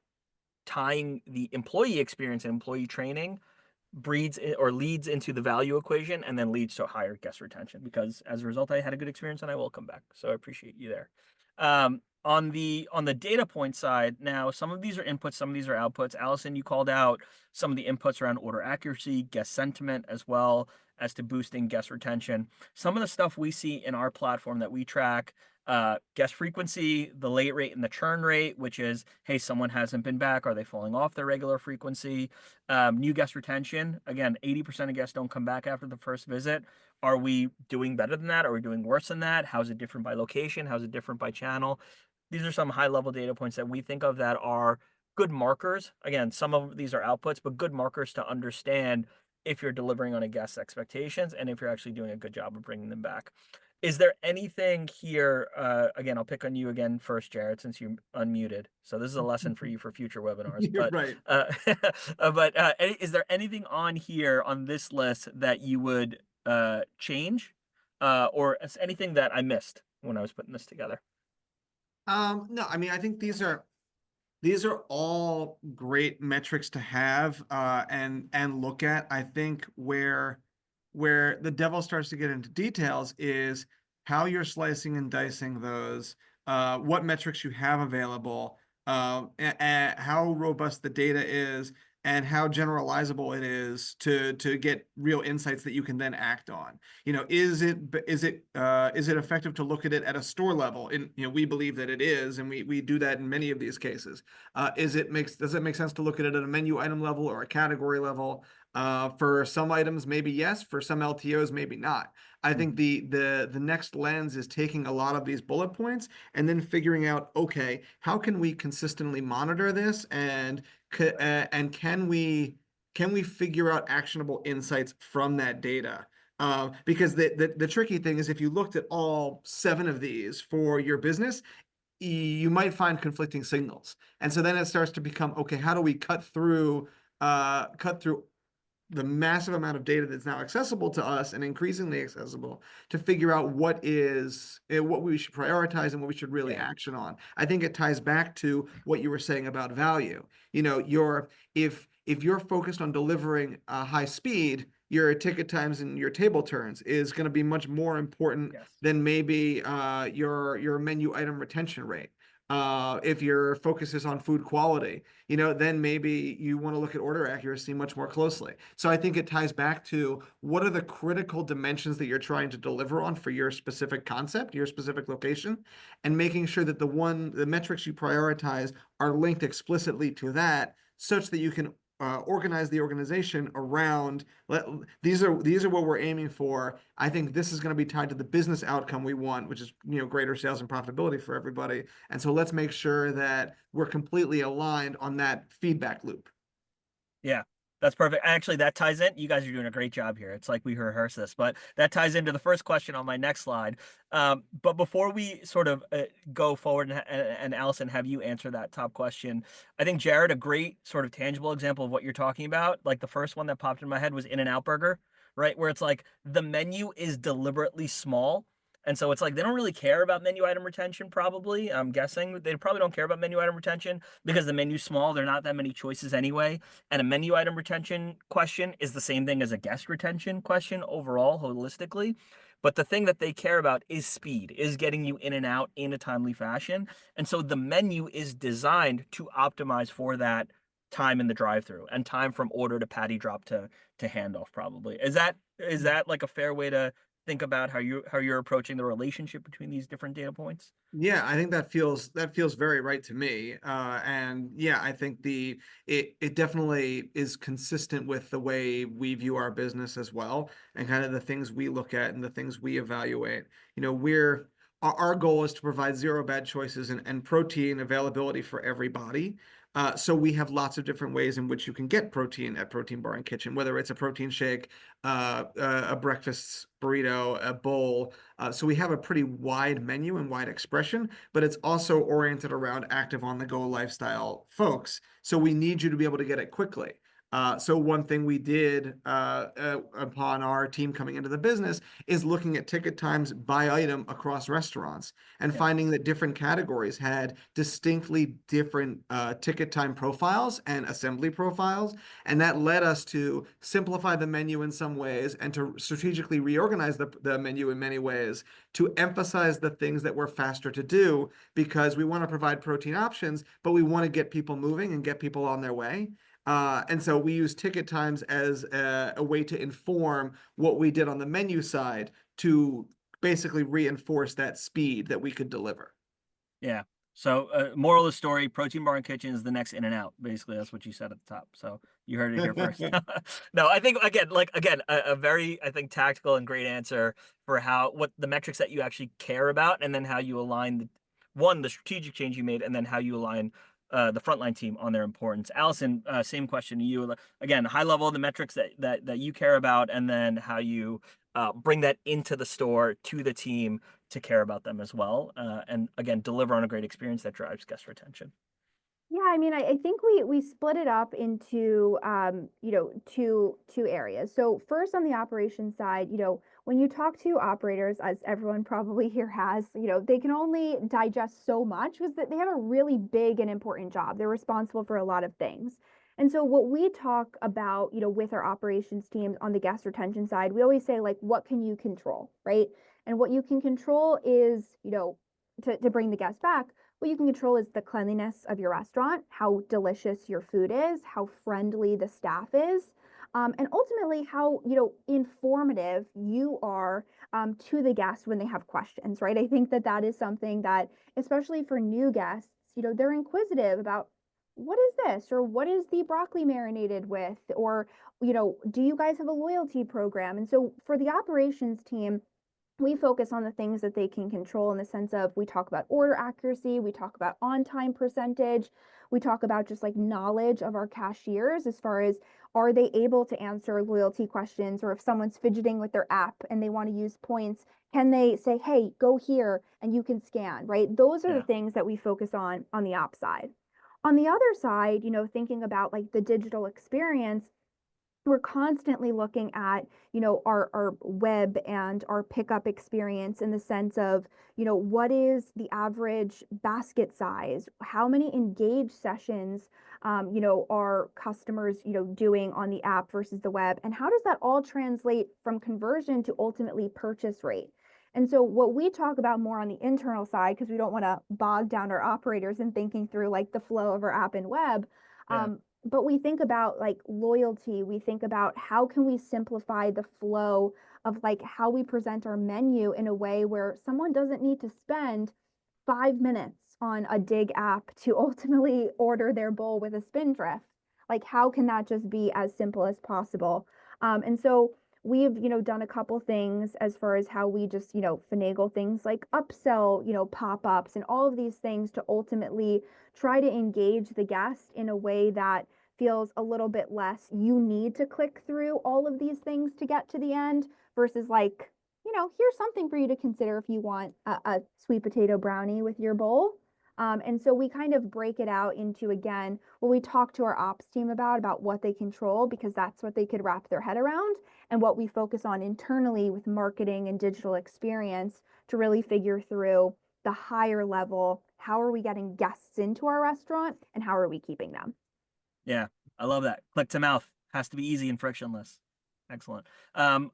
tying the employee experience and employee training breeds or leads into the value equation and then leads to higher guest retention, because as a result I had a good experience and I will come back. So I appreciate you there. On the data point side, now some of these are inputs, some of these are outputs. Allison, you called out some of the inputs around order accuracy, guest sentiment, as well as to boosting guest retention. Some of the stuff we see in our platform that we track, guest frequency, the late rate and the churn rate, which is, hey, someone hasn't been back, are they falling off their regular frequency? New guest retention, again, 80% of guests don't come back after the first visit. Are we doing better than that? Are we doing worse than that? How's it different by location? How's it different by channel? These are some high level data points that we think of that are good markers. Again, some of these are outputs, but good markers to understand if you're delivering on a guest's expectations and if you're actually doing a good job of bringing them back. Is there anything here? Again, I'll pick on you again first, Jared, since you unmuted. So this is a lesson for you for future webinars. You're But right. is there anything on here on this list that you would change, or anything that I missed when I was putting this together? No, I mean, I think these are all great metrics to have and look at. I think where the devil starts to get into details is how you're slicing and dicing those, what metrics you have available, and how robust the data is, and how generalizable it is to get real insights that you can then act on. You know, is it effective to look at it at a store level? And we believe that it is, and we do that in many of these cases. Does it make sense to look at it at a menu item level or a category level? For some items, maybe yes. For some LTOs, maybe not. I think the next lens is taking a lot of these bullet points and then figuring out, okay, how can we consistently monitor this, and can we figure out actionable insights from that data? Because the tricky thing is, if you looked at all 7 of these for your business, you might find conflicting signals, and so then it starts to become, okay, how do we cut through the massive amount of data that's now accessible to us and increasingly accessible to figure out what we should prioritize and what we should really action on. I think it ties back to what you were saying about value. If you're focused on delivering high speed, your ticket times and your table turns is going to be much more important than maybe your menu item retention rate. If your focus is on food quality, then maybe you want to look at order accuracy much more closely. So I think it ties back to what are the critical dimensions that you're trying to deliver on for your specific concept, your specific location, and making sure that the metrics you prioritize are linked explicitly to that, such that you can organize the organization around these are what we're aiming for. I think this is going to be tied to the business outcome we want, which is greater sales and profitability for everybody. And so let's make sure that we're completely aligned on that feedback loop. Yeah, That's perfect. Actually, that ties in. You guys are doing a great job here. It's like we rehearsed this, but that ties into the first question on my next slide. But before we sort of go forward and Allison, have you answer that top question, I think Jared, a great sort of tangible example of what you're talking about, like the first one that popped in my head was In-N-Out Burger, right? Where it's like the menu is deliberately small. And so it's like they don't really care about menu item retention, probably. I'm guessing they probably don't care about menu item retention because the menu's small. There are not that many choices anyway. And a menu item retention question is the same thing as a guest retention question overall, holistically. But the thing that they care about is speed, is getting you in and out in a timely fashion. And so the menu is designed to optimize for that time in the drive-through and time from order to patty drop to handoff, probably. Is that like a fair way to think about how you're approaching the relationship between these different data points? Yeah, I think that feels very right to me. And yeah, I think it definitely is consistent with the way we view our business as well, and kind of the things we look at and the things we evaluate. You know, our goal is to provide zero bad choices and protein availability for everybody. So we have lots of different ways in which you can get protein at Protein Bar and Kitchen, whether it's a protein shake, a breakfast burrito, a bowl. So we have a pretty wide menu and wide expression, but it's also oriented around active on the go lifestyle folks. So we need you to be able to get it quickly. So one thing we did upon our team coming into the business is looking at ticket times by item across restaurants and Yeah. finding that different categories had distinctly different ticket time profiles and assembly profiles. And that led us to simplify the menu in some ways and to strategically reorganize the menu in many ways to emphasize the things that were faster to do because we want to provide protein options, but we want to get people moving and get people on their way. And so we use ticket times as a way to inform what we did on the menu side to basically reinforce that speed that we could deliver. Yeah. So, moral of the story: Protein Bar and Kitchen is the next In-N-Out. Basically, that's what you said at the top. So you heard it here first. No, I think again, a very, I think, tactical and great answer for what the metrics that you actually care about, and then how you align the strategic change you made, and then how you align the frontline team on their importance. Allison, same question to you. Again, high level, the metrics that you care about, and then how you bring that into the store to the team to care about them as well. And again, deliver on a great experience that drives guest retention. Yeah, I mean, I think we split it up into two areas. So first on the operations side, when you talk to operators, as everyone probably here has, they can only digest so much because they have a really big and important job. They're responsible for a lot of things. And so what we talk about, with our operations teams on the guest retention side, we always say like, what can you control, right? And what you can control is, to bring the guest back, what you can control is the cleanliness of your restaurant, how delicious your food is, how friendly the staff is, and ultimately how informative you are to the guests when they have questions. Right? I think that is something that, especially for new guests, they're inquisitive about what is this or what is the broccoli marinated with, or do you guys have a loyalty program? And so for the operations team, we focus on the things that they can control in the sense of we talk about order accuracy, we talk about on time percentage, we talk about just like knowledge of our cashiers as far as are they able to answer loyalty questions, or if someone's fidgeting with their app and they want to use points, can they say, hey, go here and you can scan, right? Those are the things that we focus on the op side. On the other side, thinking about like the digital experience, we're constantly looking at our web and our pickup experience in the sense of what is the average basket size, how many engaged sessions are customers doing on the app versus the web, and how does that all translate from conversion to ultimately purchase rate. And so what we talk about more on the internal side, because we don't want to bog down our operators in thinking through like the flow of our app and web, but we think about like loyalty, we think about how can we simplify the flow of like how we present our menu in a way where someone doesn't need to spend 5 minutes on a Dig app to ultimately order their bowl with a spindrift. Like how can that just be as simple as possible? And so we've done a couple things as far as how we just finagle things like upsell pop-ups and all of these things to ultimately try to engage the guest in a way that feels a little bit less, you need to click through all of these things to get to the end, versus like, here's something for you to consider if you want a sweet potato brownie with your bowl. And so we kind of break it out into, again, what we talk to our ops team about what they control, because that's what they could wrap their head around, and what we focus on internally with marketing and digital experience to really figure through the higher level, how are we getting guests into our restaurant and how are we keeping them? Yeah, I love that. Click to mouth has to be easy and frictionless. Excellent.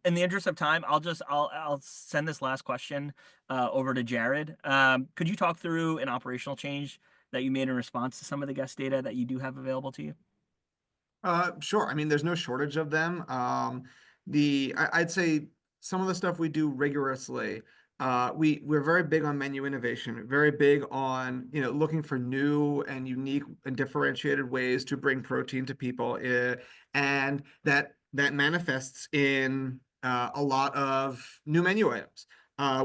In the interest of time, I'll send this last question over to Jared. Could you talk through an operational change that you made in response to some of the guest data that you do have available to you? Sure. I mean, there's no shortage of them. I'd say some of the stuff we do rigorously. We're very big on menu innovation, very big on looking for new and unique and differentiated ways to bring protein to people, and that manifests in a lot of new menu items.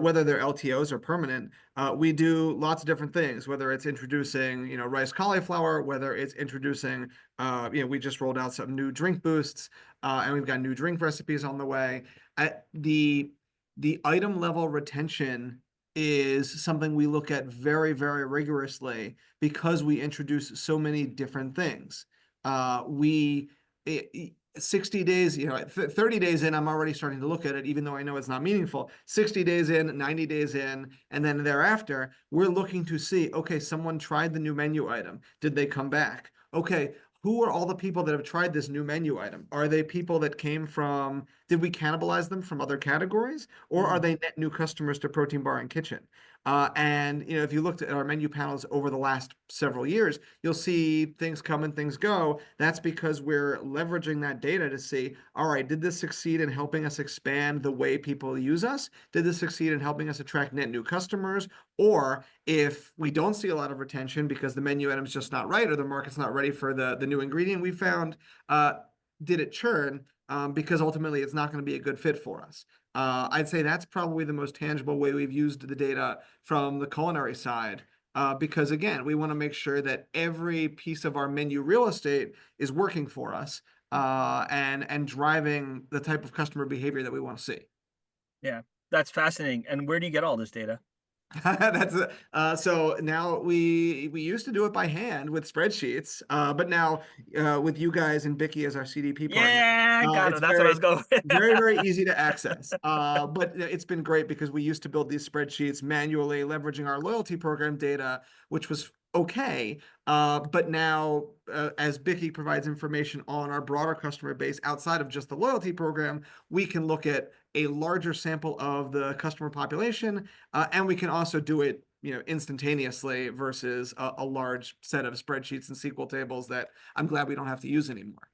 Whether they're LTOs or permanent, we do lots of different things. Whether it's introducing rice cauliflower, whether it's introducing we just rolled out some new drink boosts, and we've got new drink recipes on the way. The item level retention is something we look at very, very rigorously because we introduce so many different things. 60 days, 30 days in, I'm already starting to look at it, even though I know it's not meaningful. 60 days in, 90 days in, and then thereafter, we're looking to see, okay, someone tried the new menu item. Did they come back? Okay, who are all the people that have tried this new menu item? Are they people that came from, did we cannibalize them from other categories? Or are they net new customers to Protein Bar and Kitchen? And if you looked at our menu panels over the last several years, you'll see things come and things go. That's because we're leveraging that data to see, all right, did this succeed in helping us expand the way people use us? Did this succeed in helping us attract net new customers? Or if we don't see a lot of retention because the menu item's just not right or the market's not ready for the new ingredient we found, did it churn? Because ultimately it's not going to be a good fit for us. I'd say that's probably the most tangible way we've used the data from the culinary side, because again, we want to make sure that every piece of our menu real estate is working for us, and driving the type of customer behavior that we want to see. Yeah, that's fascinating. And where do you get all this data? That's so now we used to do it by hand with spreadsheets, but now with you guys and Bikky as our CDP partner, Yeah, got it. it's That's what I was going with. very, very easy to access. But it's been great because we used to build these spreadsheets manually, leveraging our loyalty program data, which was okay. But now, as Bikky provides information on our broader customer base outside of just the loyalty program, we can look at a larger sample of the customer population, and we can also do it instantaneously versus a large set of spreadsheets and SQL tables that I'm glad we don't have to use anymore.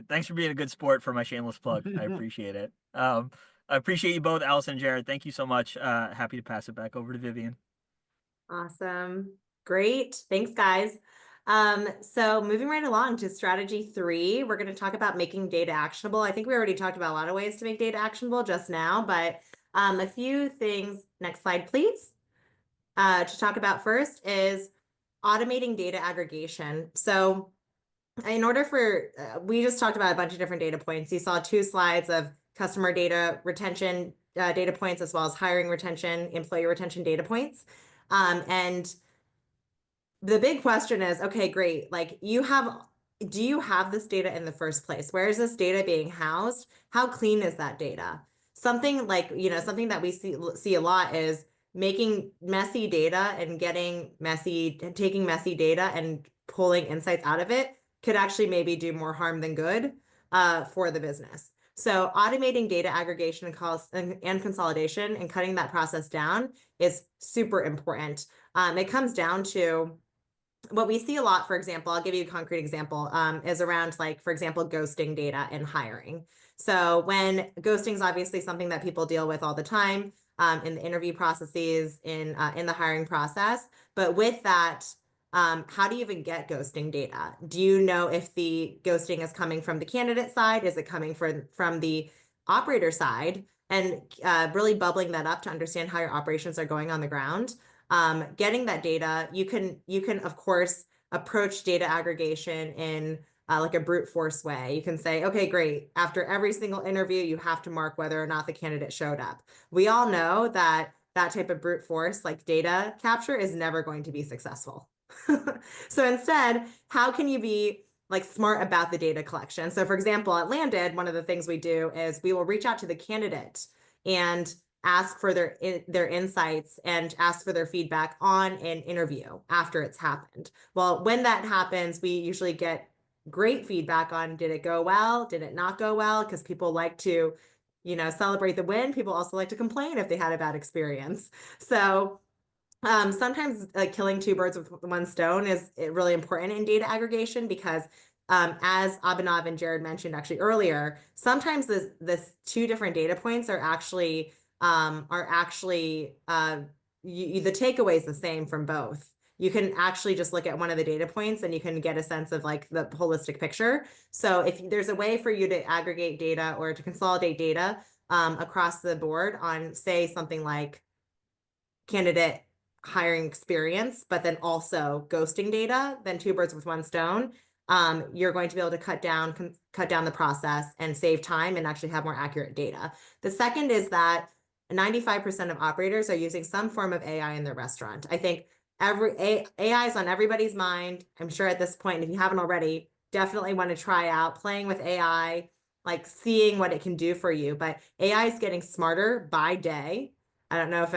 Thanks for being a good sport for my shameless plug. I appreciate it. I appreciate you both, Allison and Jared. Thank you so much. Happy to pass it back over to Vivian. Awesome. Great. Thanks, guys. So moving right along to strategy 3, we're going to talk about making data actionable. I think we already talked about a lot of ways to make data actionable just now, but a few things. Next slide, please. To talk about first is automating data aggregation. So in order for, we just talked about a bunch of different data points. You saw 2 slides of customer data retention data points, as well as hiring retention, employee retention data points. And the big question is, okay, great. Like do you have this data in the first place? Where is this data being housed? How clean is that data? Something like, something that we see a lot is making messy data and taking messy data and pulling insights out of it could actually maybe do more harm than good for the business. So automating data aggregation and consolidation and cutting that process down is super important. It comes down to what we see a lot. For example, I'll give you a concrete example, is around, like, for example, ghosting data and hiring. So when ghosting is obviously something that people deal with all the time in the interview processes, in the hiring process. But with that, how do you even get ghosting data? Do you know if the ghosting is coming from the candidate side? Is it coming from the operator side? And really bubbling that up to understand how your operations are going on the ground. Getting that data, you can of course approach data aggregation in like a brute force way. You can say, okay, great. After every single interview, you have to mark whether or not the candidate showed up. We all know that that type of brute force, like data capture, is never going to be successful. So instead, how can you be like smart about the data collection? So for example, at Landed, one of the things we do is we will reach out to the candidate and ask for their insights and ask for their feedback on an interview after it's happened. Well, when that happens, we usually get great feedback on, did it go well? Did it not go well? Because people like to, celebrate the win. People also like to complain if they had a bad experience. So sometimes killing two birds with one stone is really important in data aggregation because as Abhinav and Jared mentioned actually earlier, sometimes this two different data points are actually the takeaway is the same from both. You can actually just look at one of the data points and you can get a sense of like the holistic picture. So if there's a way for you to aggregate data or to consolidate data across the board on, say, something like candidate hiring experience, but then also ghosting data, then two birds with one stone, you're going to be able to cut down the process and save time and actually have more accurate data. The second is that 95% of operators are using some form of AI in their restaurant. I think AI is on everybody's mind. I'm sure at this point, if you haven't already, definitely want to try out playing with AI, like seeing what it can do for you. But AI is getting smarter by day. I don't know if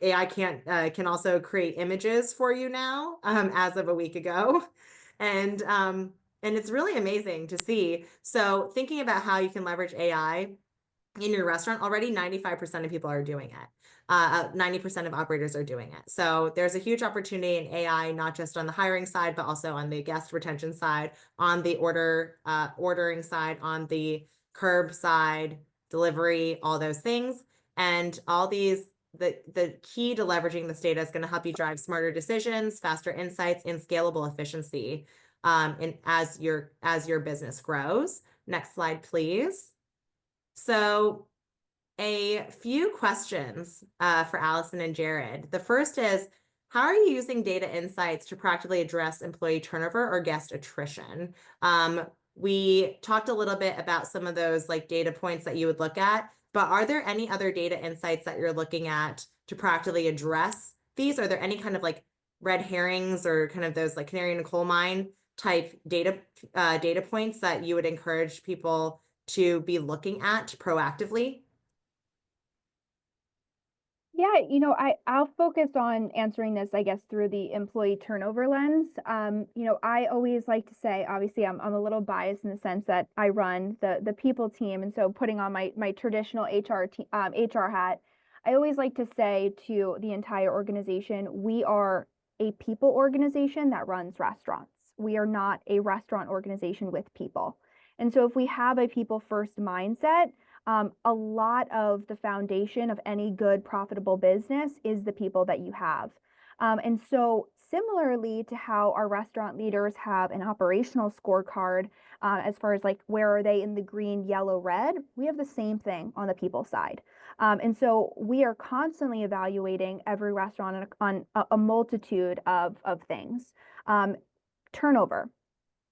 AI can also create images for you now, as of a week ago. And it's really amazing to see. So thinking about how you can leverage AI in your restaurant, already 95% of people are doing it. 90% of operators are doing it. So there's a huge opportunity in AI, not just on the hiring side, but also on the guest retention side, on the ordering side, on the curb side, delivery, all those things. And all these, the key to leveraging this data is going to help you drive smarter decisions, faster insights, and scalable efficiency as your business grows. Next slide, please. So a few questions for Allison and Jared. The first is, how are you using data insights to practically address employee turnover or guest attrition? We talked a little bit about some of those like data points that you would look at, but are there any other data insights that you're looking at to practically address these? Are there any kind of like red herrings or kind of those like canary in a coal mine type data points that you would encourage people to be looking at proactively? Yeah, I'll focus on answering this, I guess, through the employee turnover lens. I always like to say, obviously, I'm a little biased in the sense that I run the people team, and so putting on my traditional HR hat, I always like to say to the entire organization, we are a people organization that runs restaurants. We are not a restaurant organization with people. And so if we have a people first mindset, a lot of the foundation of any good, profitable business is the people that you have. And so, similarly to how our restaurant leaders have an operational scorecard, as far as like where are they in the green, yellow, red, we have the same thing on the people side. And so, we are constantly evaluating every restaurant on a multitude of things. Turnover,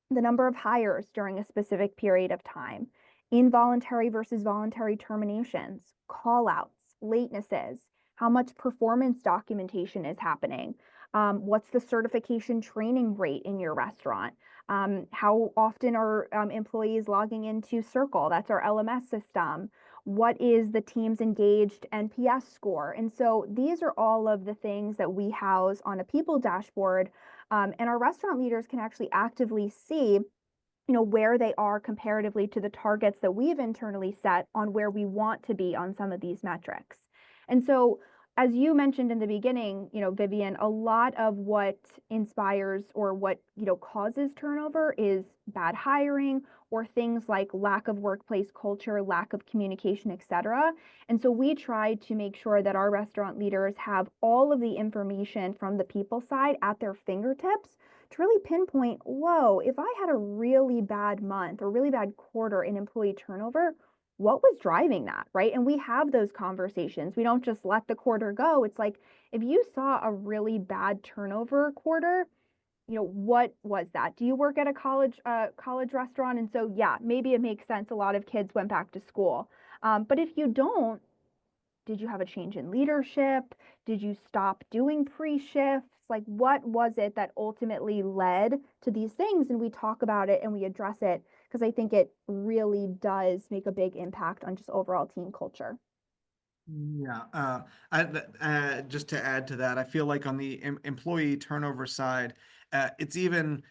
the number of hires during a specific period of time, involuntary versus voluntary terminations, call outs, latenesses, how much performance documentation is happening, what's the certification training rate in your restaurant, how often are employees logging into Circle, that's our LMS system, what is the team's engaged NPS score. And so these are all of the things that we house on a people dashboard, and our restaurant leaders can actually actively see where they are comparatively to the targets that we've internally set on where we want to be on some of these metrics. And so, as you mentioned in the beginning, Vivian, a lot of what inspires or what, causes turnover is bad hiring or things like lack of workplace culture, lack of communication, etc. And so we try to make sure that our restaurant leaders have all of the information from the people side at their fingertips to really pinpoint, whoa, if I had a really bad month or really bad quarter in employee turnover, what was driving that, right? And we have those conversations. We don't just let the quarter go. It's like, if you saw a really bad turnover quarter, what was that? Do you work at a college restaurant? And so, yeah, maybe it makes sense. A lot of kids went back to school. But if you don't, did you have a change in leadership? Did you stop doing pre-shifts? Like, what was it that ultimately led to these things? And we talk about it and we address it because I think it really does make a big impact on just overall team culture. Yeah, just to add to that, I feel like on the employee turnover side, it's even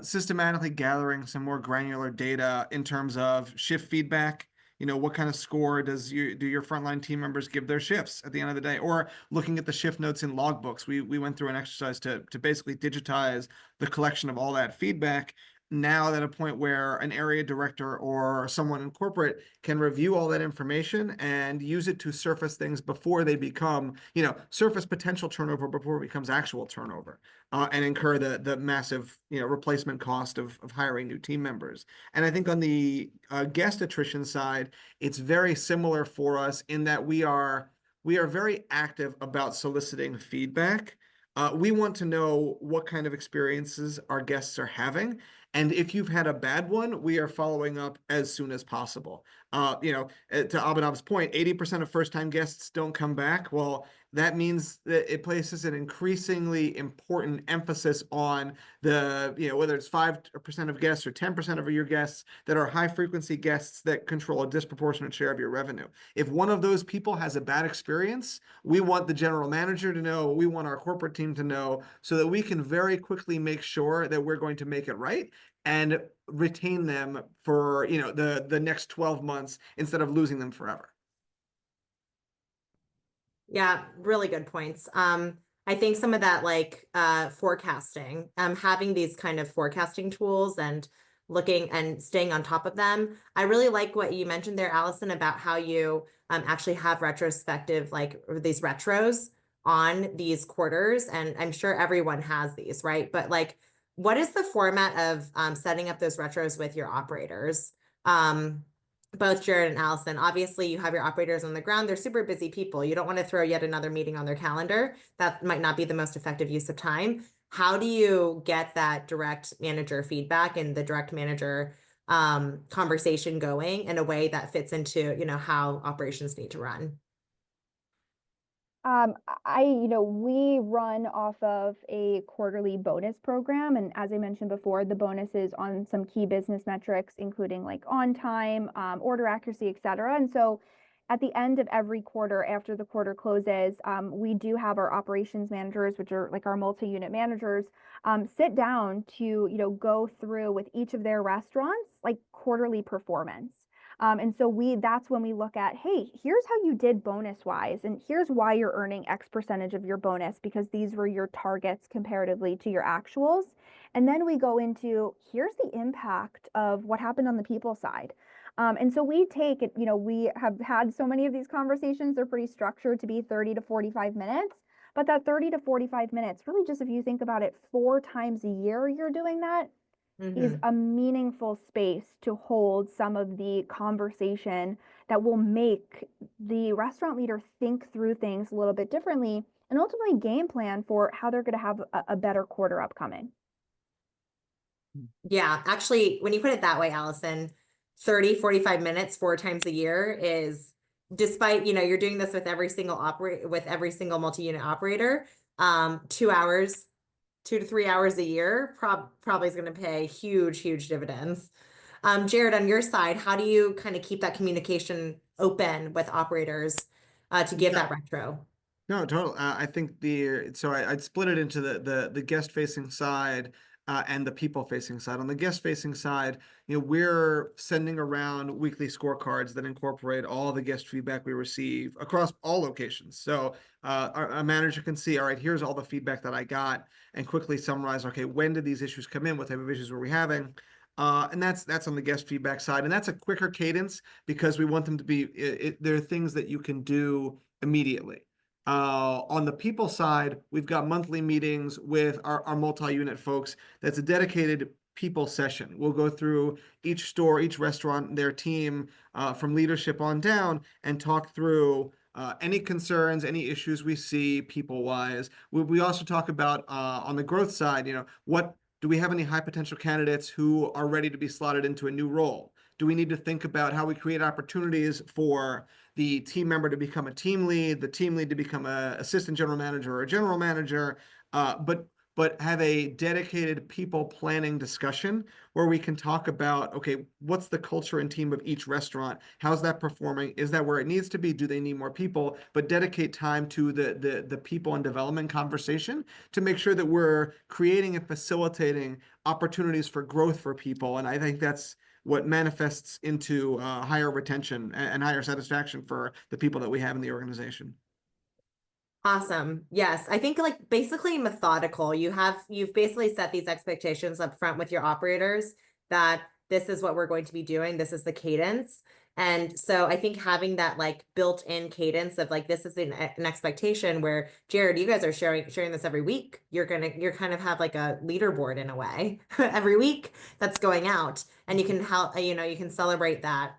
systematically gathering some more granular data in terms of shift feedback. What kind of score do your frontline team members give their shifts at the end of the day? Or looking at the shift notes in logbooks, we went through an exercise to basically digitize the collection of all that feedback. Now at a point where an area director or someone in corporate can review all that information and use it to surface things before they become, surface potential turnover before it becomes actual turnover, and incur the massive, replacement cost of hiring new team members. And I think on the guest attrition side, it's very similar for us in that we are very active about soliciting feedback. We want to know what kind of experiences our guests are having. And if you've had a bad one, we are following up as soon as possible. To Abhinav's point, 80% of first-time guests don't come back. Well, that means that it places an increasingly important emphasis on whether it's 5% of guests or 10% of your guests that are high-frequency guests that control a disproportionate share of your revenue. If one of those people has a bad experience, we want the general manager to know, we want our corporate team to know, so that we can very quickly make sure that we're going to make it right and retain them for the next 12 months instead of losing them forever. Yeah, really good points. I think some of that like forecasting, having these kind of forecasting tools and looking and staying on top of them. I really like what you mentioned there, Allison, about how you actually have retrospective, like these retros on these quarters. And I'm sure everyone has these, right? But like, what is the format of setting up those retros with your operators? Both Jared and Allison, obviously you have your operators on the ground. They're super busy people. You don't want to throw yet another meeting on their calendar. That might not be the most effective use of time. How do you get that direct manager feedback and the direct manager conversation going in a way that fits into, how operations need to run? We run off of a quarterly bonus program. And as I mentioned before, the bonus is on some key business metrics, including like on time, order accuracy, et cetera. And so at the end of every quarter, after the quarter closes, we do have our operations managers, which are like our multi-unit managers, sit down to, go through with each of their restaurants, like quarterly performance. And so that's when we look at, hey, here's how you did bonus wise, and here's why you're earning X percentage of your bonus because these were your targets comparatively to your actuals. And then we go into, here's the impact of what happened on the people side. And so we take it, we have had so many of these conversations, they're pretty structured to be 30 to 45 minutes. But that 30 to 45 minutes, really just if you think about it, 4 times a year, you're doing that is a meaningful space to hold some of the conversation that will make the restaurant leader think through things a little bit differently and ultimately game plan for how they're going to have a better quarter upcoming. Yeah, actually, when you put it that way, Allison, 30, 45 minutes 4 times a year is, despite, you're doing this with every single multi-unit operator, 2 hours, 2 to 3 hours a year probably is going to pay huge dividends. Jared, on your side, how do you kind of keep that communication open with operators to give that retro? No, totally. I think I'd split it into the guest facing side and the people facing side. On the guest facing side, we're sending around weekly scorecards that incorporate all the guest feedback we receive across all locations. So a manager can see, all right, here's all the feedback that I got, and quickly summarize, okay, when did these issues come in? What type of issues were we having? And that's on the guest feedback side, and that's a quicker cadence because we want them to be. There are things that you can do immediately. On the people side, we've got monthly meetings with our multi-unit folks. That's a dedicated people session. We'll go through each store, each restaurant, their team, from leadership on down, and talk through any concerns, any issues we see people-wise. We also talk about on the growth side, what do we have any high potential candidates who are ready to be slotted into a new role? Do we need to think about how we create opportunities for the team member to become a team lead, the team lead to become an assistant general manager or a general manager, but have a dedicated people planning discussion where we can talk about, okay, what's the culture and team of each restaurant? How's that performing? Is that where it needs to be? Do they need more people? But dedicate time to the people and development conversation to make sure that we're creating and facilitating opportunities for growth for people. And I think that's what manifests into higher retention and higher satisfaction for the people that we have in the organization. Awesome. Yes. I think like basically methodical. You've basically set these expectations up front with your operators that this is what we're going to be doing. This is the cadence. And so I think having that like built-in cadence of like, this is an expectation where Jared, you guys are sharing this every week. You're kind of have like a leaderboard in a way every week that's going out, and you can help, you can celebrate that.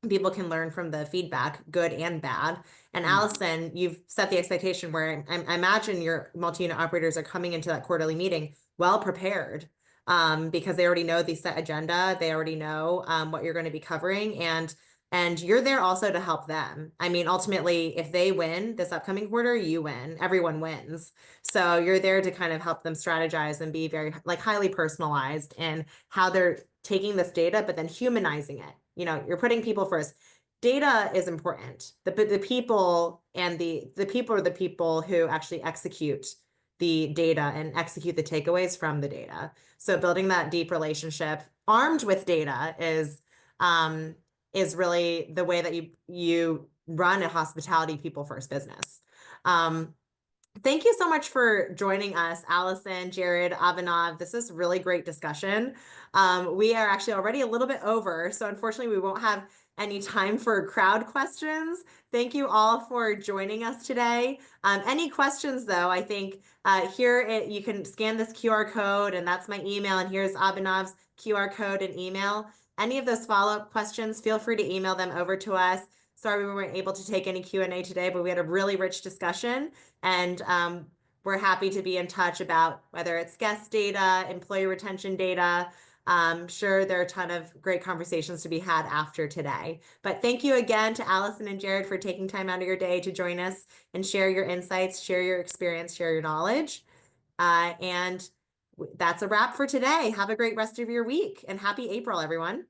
People can learn from the feedback, good and bad. And Allison, you've set the expectation where I imagine your multi-unit operators are coming into that quarterly meeting well prepared, because they already know the set agenda. They already know what you're going to be covering, and you're there also to help them. I mean, ultimately, if they win this upcoming quarter, you win. Everyone wins. So you're there to kind of help them strategize and be very like highly personalized in how they're taking this data, but then humanizing it. You're putting people first. Data is important. The people and the people are the people who actually execute the data and execute the takeaways from the data. So building that deep relationship armed with data is really the way that you run a hospitality people first business. Thank you so much for joining us, Allison, Jared, Abhinav. This is really great discussion. We are actually already a little bit over, so unfortunately we won't have any time for crowd questions. Thank you all for joining us today. Any questions though, I think here you can scan this QR code, and that's my email, and here's Abhinav's QR code and email. Any of those follow-up questions, feel free to email them over to us. Sorry we weren't able to take any Q&A today, but we had a really rich discussion, and we're happy to be in touch about whether it's guest data, employee retention data. Sure, there are a ton of great conversations to be had after today. But thank you again to Allison and Jared for taking time out of your day to join us and share your insights, share your experience, share your knowledge. And that's a wrap for today. Have a great rest of your week, and happy April, everyone.